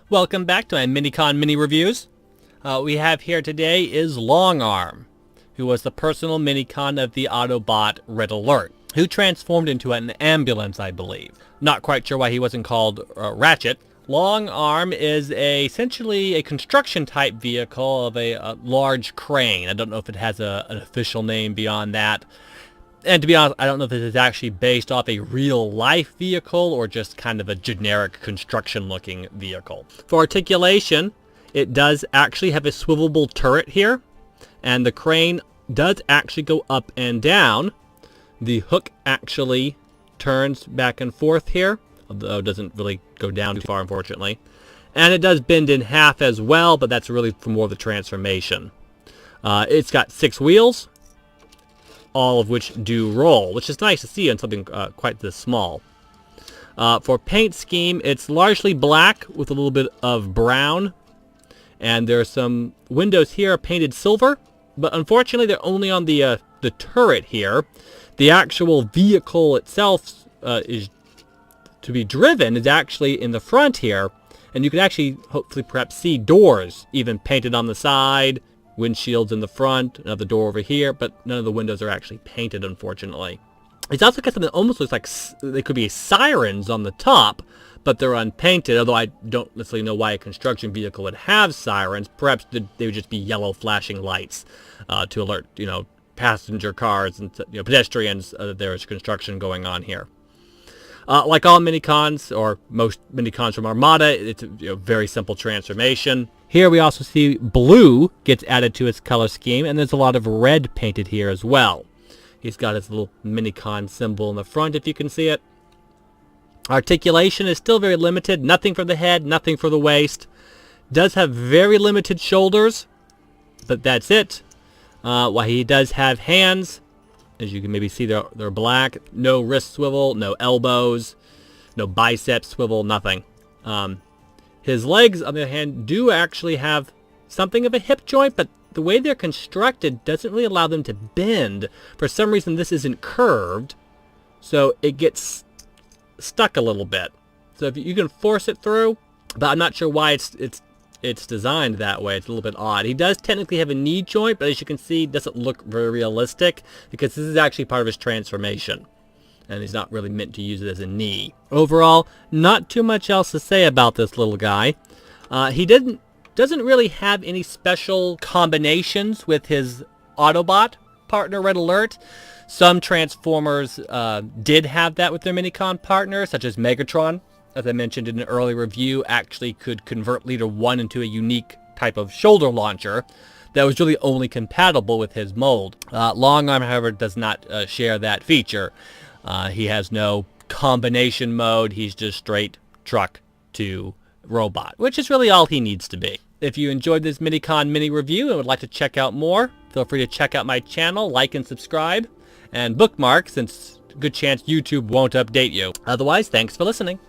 Welcome back to my Minicon mini reviews. We have here today is Longarm, who was the personal Minicon of the Autobot Red Alert, who transformed into an ambulance, I believe. Not quite sure why he wasn't called Ratchet. Longarm is essentially a construction type vehicle of a large crane. I don't know if it has an official name beyond that. And to be honest, I don't know if this is actually based off a real-life vehicle or just kind of a generic construction-looking vehicle. For articulation, it does actually have a swivelable turret here, and the crane does actually go up and down. The hook actually turns back and forth here, although it doesn't really go down too far, unfortunately. And it does bend in half as well, but that's really for more of the transformation. It's got 6 wheels, all of which do roll, which is nice to see on something quite this small. For paint scheme, it's largely black with a little bit of brown, and there are some windows here painted silver, but unfortunately they're only on the turret here. The actual vehicle itself is to be driven is actually in the front here, and you can actually hopefully perhaps see doors even painted on the side, windshields in the front, another door over here, but none of the windows are actually painted, unfortunately. It's also got something that almost looks like they could be sirens on the top, but they're unpainted, although I don't necessarily know why a construction vehicle would have sirens. Perhaps they would just be yellow flashing lights to alert, passenger cars and pedestrians that there is construction going on here. Like all minicons, or most minicons from Armada, it's a very simple transformation. Here we also see blue gets added to its color scheme, and there's a lot of red painted here as well. He's got his little minicon symbol in the front, if you can see it. Articulation is still very limited. Nothing for the head, nothing for the waist. Does have very limited shoulders, but that's it. While he does have hands, as you can maybe see, they're black. No wrist swivel, no elbows, no bicep swivel, nothing. His legs, on the other hand, do actually have something of a hip joint, but the way they're constructed doesn't really allow them to bend. For some reason, this isn't curved, so it gets stuck a little bit. So if you can force it through, but I'm not sure why it's designed that way. It's a little bit odd. He does technically have a knee joint, but as you can see, it doesn't look very realistic because this is actually part of his transformation, and he's not really meant to use it as a knee. Overall, not too much else to say about this little guy. He doesn't really have any special combinations with his Autobot partner, Red Alert. Some Transformers did have that with their Minicon partners, such as Megatron, as I mentioned in an early review, actually could convert Leader 1 into a unique type of shoulder launcher that was really only compatible with his mold. Longarm, however, does not share that feature. He has no combination mode. He's just straight truck to robot, which is really all he needs to be. If you enjoyed this Minicon mini review and would like to check out more, feel free to check out my channel, like and subscribe, and bookmark, since good chance YouTube won't update you. Otherwise, thanks for listening.